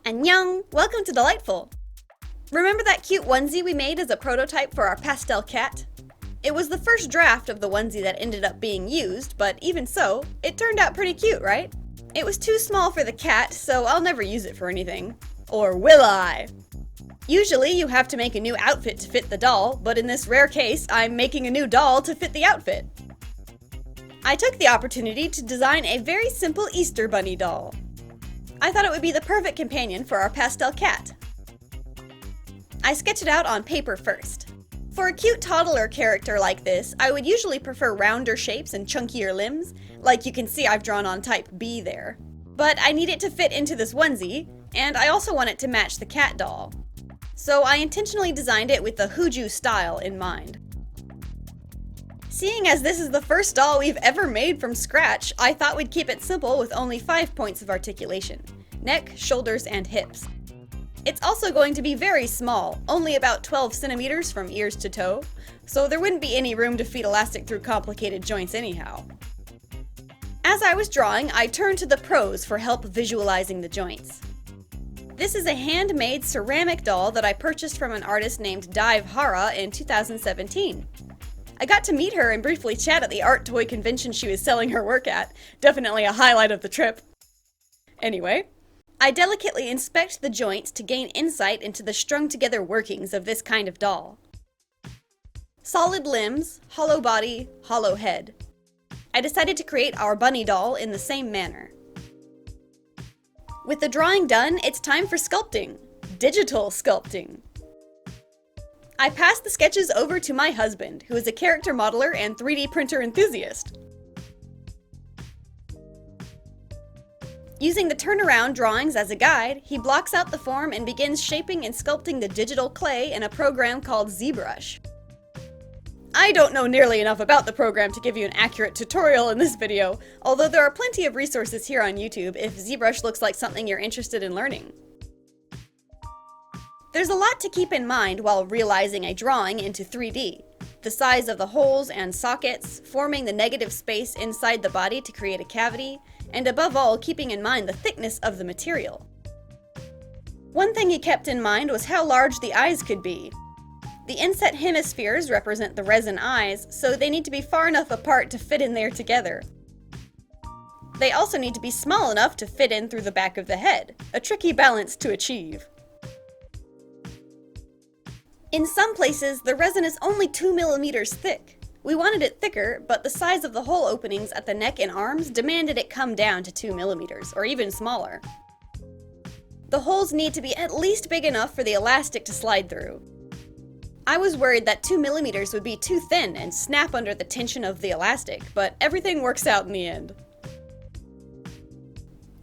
Annyeong! Welcome to Dollightful! Remember that cute onesie we made as a prototype for our pastel cat? It was the first draft of the onesie that ended up being used, but even so, it turned out pretty cute, right? It was too small for the cat, so I'll never use it for anything. Or will I? Usually you have to make a new outfit to fit the doll, but in this rare case, I'm making a new doll to fit the outfit. I took the opportunity to design a very simple Easter bunny doll. I thought it would be the perfect companion for our pastel cat. I sketched it out on paper first. For a cute toddler character like this, I would usually prefer rounder shapes and chunkier limbs, like you can see I've drawn on type B there. But I need it to fit into this onesie, and I also want it to match the cat doll. So I intentionally designed it with the Hooju style in mind. Seeing as this is the first doll we've ever made from scratch, I thought we'd keep it simple with only 5 points of articulation: neck, shoulders, and hips. It's also going to be very small, only about 12 centimeters from ears to toe, so there wouldn't be any room to feed elastic through complicated joints anyhow. As I was drawing, I turned to the pros for help visualizing the joints. This is a handmade ceramic doll that I purchased from an artist named Dive Hara in 2017. I got to meet her and briefly chat at the art toy convention she was selling her work at. Definitely a highlight of the trip. Anyway, I delicately inspect the joints to gain insight into the strung-together workings of this kind of doll. Solid limbs, hollow body, hollow head. I decided to create our bunny doll in the same manner. With the drawing done, it's time for sculpting. Digital sculpting. I passed the sketches over to my husband, who is a character modeler and 3D printer enthusiast. Using the turnaround drawings as a guide, he blocks out the form and begins shaping and sculpting the digital clay in a program called ZBrush. I don't know nearly enough about the program to give you an accurate tutorial in this video, although there are plenty of resources here on YouTube if ZBrush looks like something you're interested in learning. There's a lot to keep in mind while realizing a drawing into 3D. The size of the holes and sockets, forming the negative space inside the body to create a cavity, and above all, keeping in mind the thickness of the material. One thing he kept in mind was how large the eyes could be. The inset hemispheres represent the resin eyes, so they need to be far enough apart to fit in there together. They also need to be small enough to fit in through the back of the head, a tricky balance to achieve. In some places, the resin is only 2 millimeters thick. We wanted it thicker, but the size of the hole openings at the neck and arms demanded it come down to 2 millimeters, or even smaller. The holes need to be at least big enough for the elastic to slide through. I was worried that 2 millimeters would be too thin and snap under the tension of the elastic, but everything works out in the end.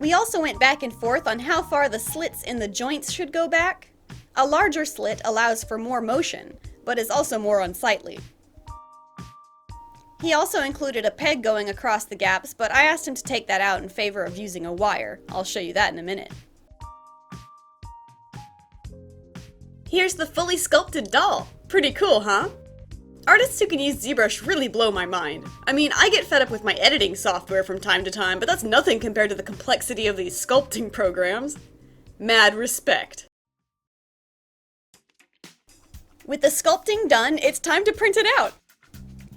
We also went back and forth on how far the slits in the joints should go back. A larger slit allows for more motion, but is also more unsightly. He also included a peg going across the gaps, but I asked him to take that out in favor of using a wire. I'll show you that in a minute. Here's the fully sculpted doll! Pretty cool, huh? Artists who can use ZBrush really blow my mind. I mean, I get fed up with my editing software from time to time, but that's nothing compared to the complexity of these sculpting programs. Mad respect. With the sculpting done, it's time to print it out!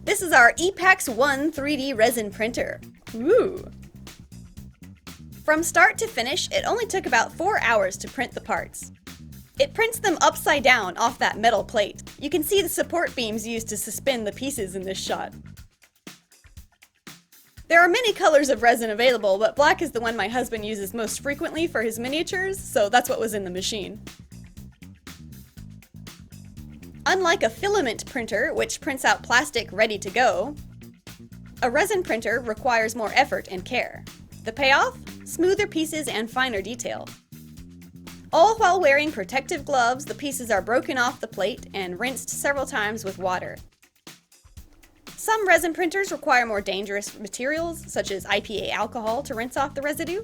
This is our EPAX 1 3D resin printer. Ooh! From start to finish, it only took about 4 hours to print the parts. It prints them upside down off that metal plate. You can see the support beams used to suspend the pieces in this shot. There are many colors of resin available, but black is the one my husband uses most frequently for his miniatures, so that's what was in the machine. Unlike a filament printer, which prints out plastic ready to go, a resin printer requires more effort and care. The payoff? Smoother pieces and finer detail. All while wearing protective gloves, the pieces are broken off the plate and rinsed several times with water. Some resin printers require more dangerous materials, such as IPA alcohol, to rinse off the residue,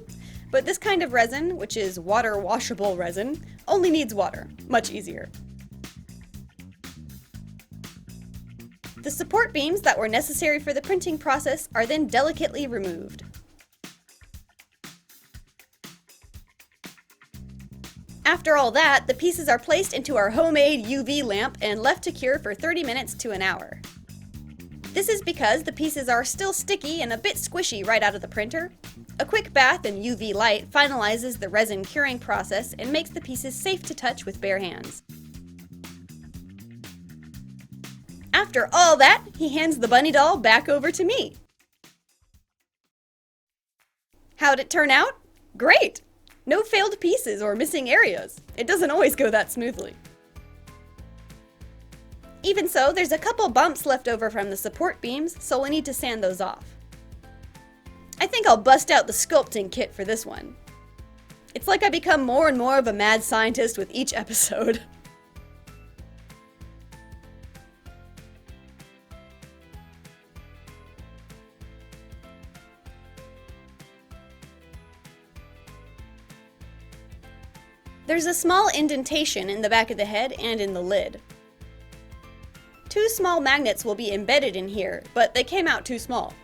but this kind of resin, which is water-washable resin, only needs water. Much easier. The support beams that were necessary for the printing process are then delicately removed. The support beams that were necessary for the printing process are then delicately removed. delicately removed. After all that, the pieces are placed into our homemade UV lamp and left to cure for 30 minutes to an hour. This is because the pieces are still sticky and a bit squishy right out of the printer. A quick bath in UV light finalizes the resin curing process and makes the pieces safe to touch with bare hands. After all that, he hands the bunny doll back over to me. How'd it turn out? Great! No failed pieces or missing areas. It doesn't always go that smoothly. Even so, there's a couple bumps left over from the support beams, so we'll need to sand those off. I think I'll bust out the sculpting kit for this one. It's like I become more and more of a mad scientist with each episode. There's a small indentation in the back of the head and in the lid. 2 small magnets will be embedded in here, but they came out too small.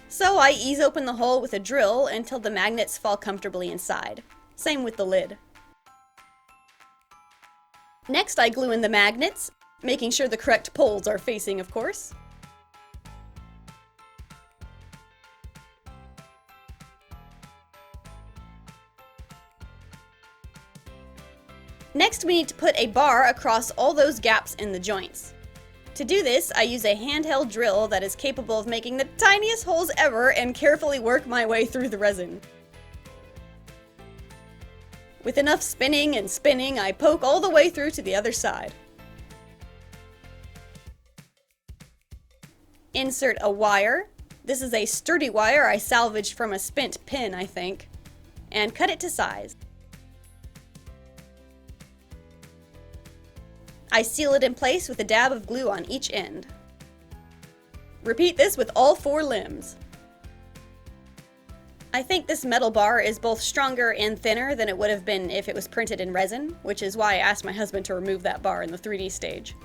So I ease open the hole with a drill until the magnets fall comfortably inside. Same with the lid. Next I glue in the magnets, making sure the correct poles are facing, of course. Next we need to put a bar across all those gaps in the joints. To do this, I use a handheld drill that is capable of making the tiniest holes ever and carefully work my way through the resin. With enough spinning and spinning, I poke all the way through to the other side. Insert a wire. This is a sturdy wire I salvaged from a spent pin, I think, and cut it to size. I seal it in place with a dab of glue on each end. Repeat this with all 4 limbs. I think this metal bar is both stronger and thinner than it would have been if it was printed in resin, which is why I asked my husband to remove that bar in the 3D stage.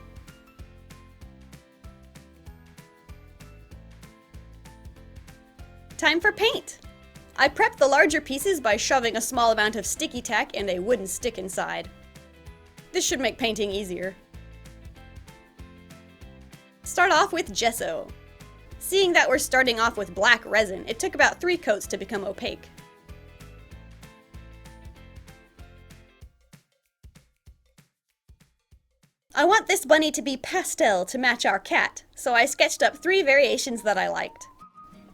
Time for paint! I prepped the larger pieces by shoving a small amount of sticky tack and a wooden stick inside. This should make painting easier. Start off with gesso. Seeing that we're starting off with black resin, it took about 3 coats to become opaque. I want this bunny to be pastel to match our cat, so I sketched up 3 variations that I liked.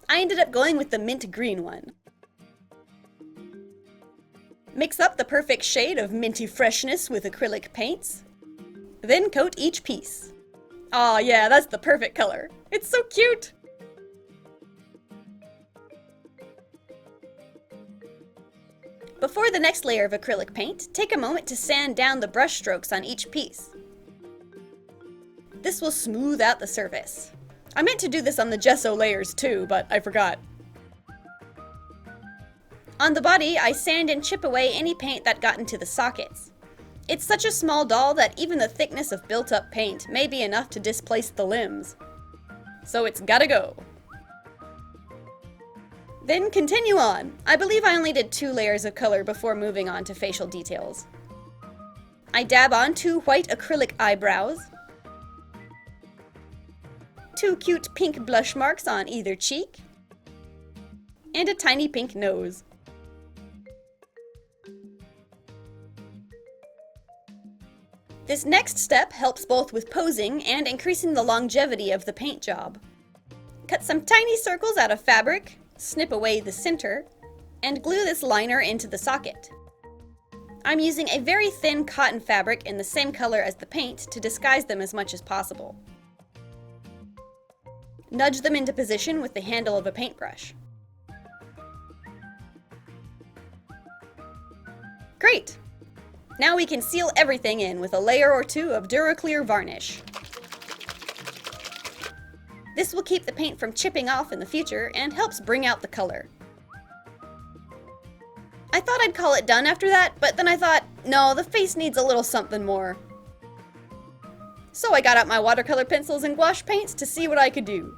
I ended up going with the mint green one. Mix up the perfect shade of minty freshness with acrylic paints. Then coat each piece. Aw, yeah, that's the perfect color. It's so cute! Before the next layer of acrylic paint, take a moment to sand down the brush strokes on each piece. This will smooth out the surface. I meant to do this on the gesso layers too, but I forgot. On the body, I sand and chip away any paint that got into the sockets. It's such a small doll that even the thickness of built-up paint may be enough to displace the limbs. So it's gotta go. Then continue on. I believe I only did 2 layers of color before moving on to facial details. I dab on 2 white acrylic eyebrows, 2 cute pink blush marks on either cheek, and a tiny pink nose. This next step helps both with posing and increasing the longevity of the paint job. Cut some tiny circles out of fabric, snip away the center, and glue this liner into the socket. I'm using a very thin cotton fabric in the same color as the paint to disguise them as much as possible. Nudge them into position with the handle of a paintbrush. Great! Now we can seal everything in with a layer or 2 of DuraClear varnish. This will keep the paint from chipping off in the future and helps bring out the color. I thought I'd call it done after that, but then I thought, no, the face needs a little something more. So I got out my watercolor pencils and gouache paints to see what I could do.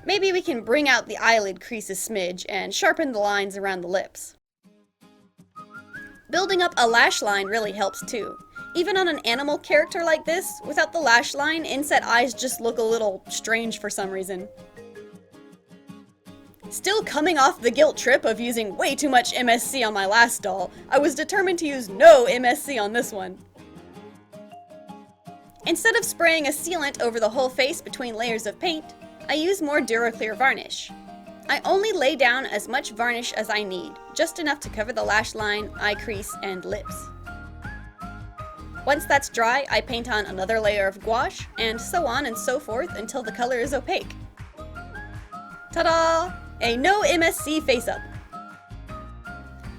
Maybe we can bring out the eyelid crease a smidge and sharpen the lines around the lips. Building up a lash line really helps too. Even on an animal character like this, without the lash line, inset eyes just look a little strange for some reason. Still coming off the guilt trip of using way too much MSC on my last doll, I was determined to use no MSC on this one. Instead of spraying a sealant over the whole face between layers of paint, I use more DuraClear varnish. I only lay down as much varnish as I need, just enough to cover the lash line, eye crease, and lips. Once that's dry, I paint on another layer of gouache, and so on and so forth until the color is opaque. Ta-da! A no MSC face-up.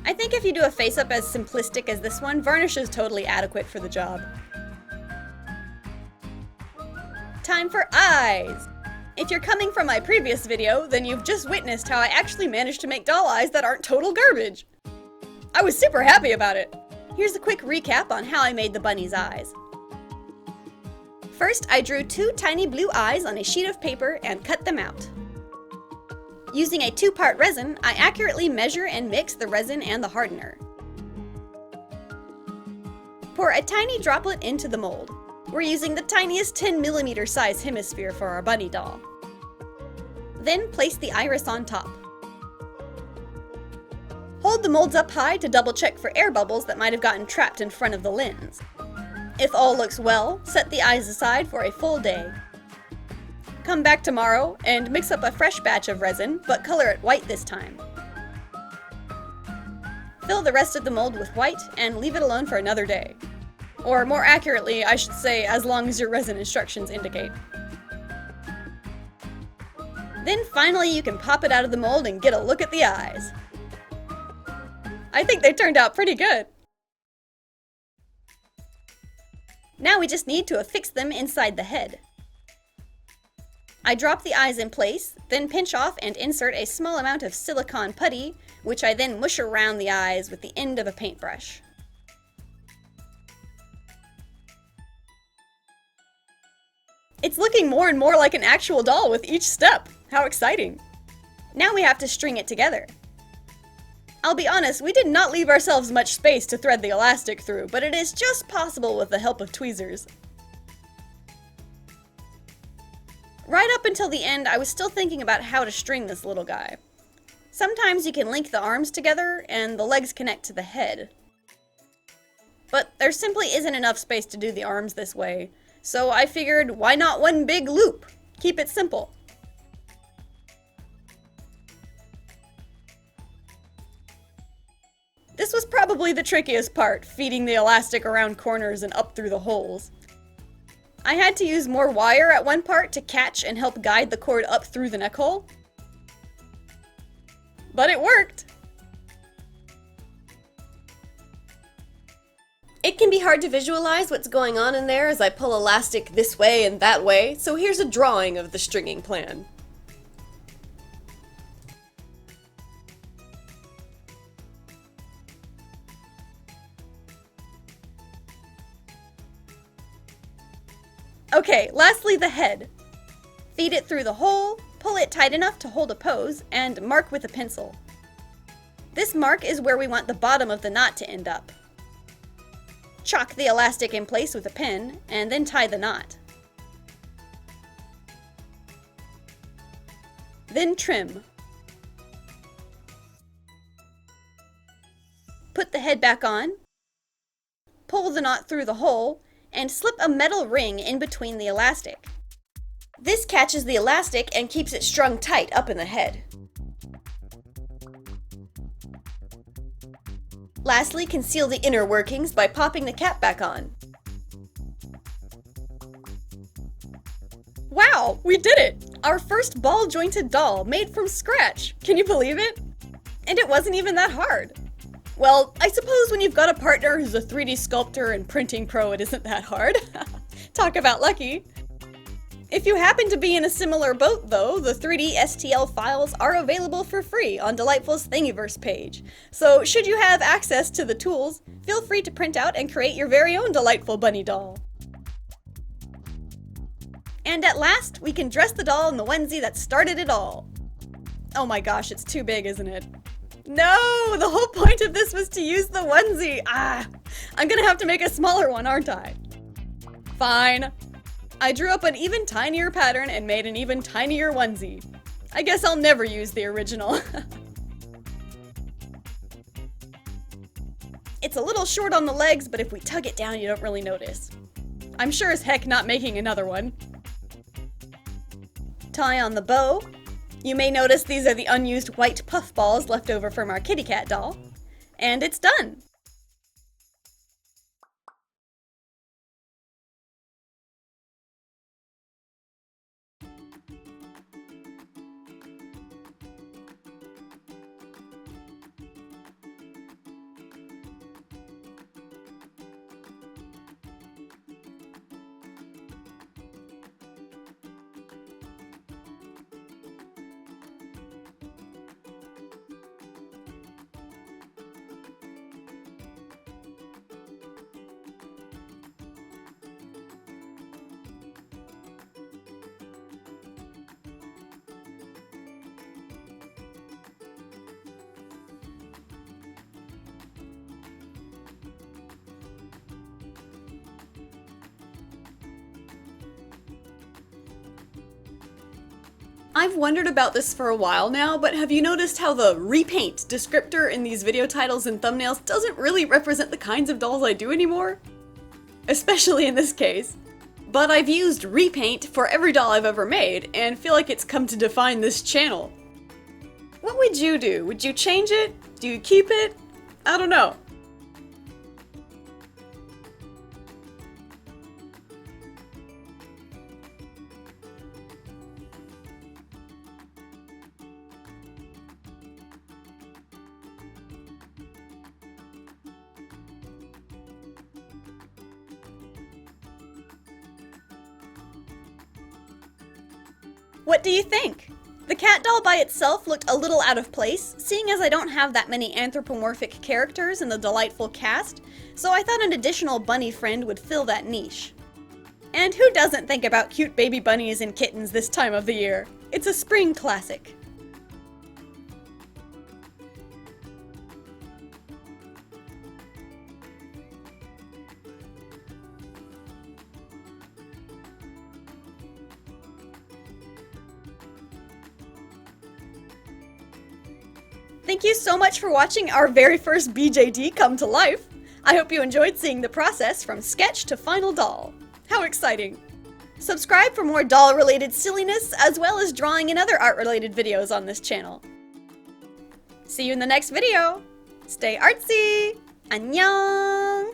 I think if you do a face-up as simplistic as this one, varnish is totally adequate for the job. Time for eyes! If you're coming from my previous video, then you've just witnessed how I actually managed to make doll eyes that aren't total garbage. I was super happy about it. Here's a quick recap on how I made the bunny's eyes. First, I drew 2 tiny blue eyes on a sheet of paper and cut them out. Using a 2-part resin, I accurately measure and mix the resin and the hardener. Pour a tiny droplet into the mold. We're using the tiniest 10mm size hemisphere for our bunny doll. Then place the iris on top. Hold the molds up high to double check for air bubbles that might have gotten trapped in front of the lens. If all looks well, set the eyes aside for a full day. Come back tomorrow and mix up a fresh batch of resin, but color it white this time. Fill the rest of the mold with white and leave it alone for another day. Or more accurately, I should say, as long as your resin instructions indicate. Then finally you can pop it out of the mold and get a look at the eyes. I think they turned out pretty good. Now we just need to affix them inside the head. I drop the eyes in place, then pinch off and insert a small amount of silicone putty, which I then mush around the eyes with the end of a paintbrush. It's looking more and more like an actual doll with each step. How exciting! Now we have to string it together. I'll be honest, we did not leave ourselves much space to thread the elastic through, but it is just possible with the help of tweezers. Right up until the end, I was still thinking about how to string this little guy. Sometimes you can link the arms together and the legs connect to the head. But there simply isn't enough space to do the arms this way, so I figured, why not one big loop? Keep it simple. This was probably the trickiest part, feeding the elastic around corners and up through the holes. I had to use more wire at one part to catch and help guide the cord up through the neck hole. But it worked! It can be hard to visualize what's going on in there as I pull elastic this way and that way, so here's a drawing of the stringing plan. Okay, lastly the head. Feed it through the hole, pull it tight enough to hold a pose, and mark with a pencil. This mark is where we want the bottom of the knot to end up. Chalk the elastic in place with a pin, and then tie the knot. Then trim. Put the head back on, pull the knot through the hole, and slip a metal ring in between the elastic. This catches the elastic and keeps it strung tight up in the head. Lastly, conceal the inner workings by popping the cap back on. Wow, we did it! Our first ball-jointed doll made from scratch! Can you believe it? And it wasn't even that hard. Well, I suppose when you've got a partner who's a 3D sculptor and printing pro, it isn't that hard. Talk about lucky. If you happen to be in a similar boat, though, the 3D STL files are available for free on Dollightful's Thingiverse page. So, should you have access to the tools, feel free to print out and create your very own Dollightful bunny doll. And at last, we can dress the doll in the onesie that started it all. Oh my gosh, it's too big, isn't it? No, the whole point of this was to use the onesie. I'm gonna have to make a smaller one, aren't I? Fine. I drew up an even tinier pattern and made an even tinier onesie. I guess I'll never use the original. It's a little short on the legs, but if we tug it down, you don't really notice. I'm sure as heck not making another one. Tie on the bow. You may notice these are the unused white puff balls left over from our kitty cat doll. And it's done! I've wondered about this for a while now, but have you noticed how the Repaint descriptor in these video titles and thumbnails doesn't really represent the kinds of dolls I do anymore? Especially in this case. But I've used Repaint for every doll I've ever made, and feel like it's come to define this channel. What would you do? Would you change it? Do you keep it? I don't know. What do you think? The cat doll by itself looked a little out of place, seeing as I don't have that many anthropomorphic characters in the Dollightful cast, so I thought an additional bunny friend would fill that niche. And who doesn't think about cute baby bunnies and kittens this time of the year? It's a spring classic. Thank you so much for watching our very first BJD come to life! I hope you enjoyed seeing the process from sketch to final doll. How exciting! Subscribe for more doll-related silliness, as well as drawing and other art-related videos on this channel. See you in the next video! Stay artsy! 안녕!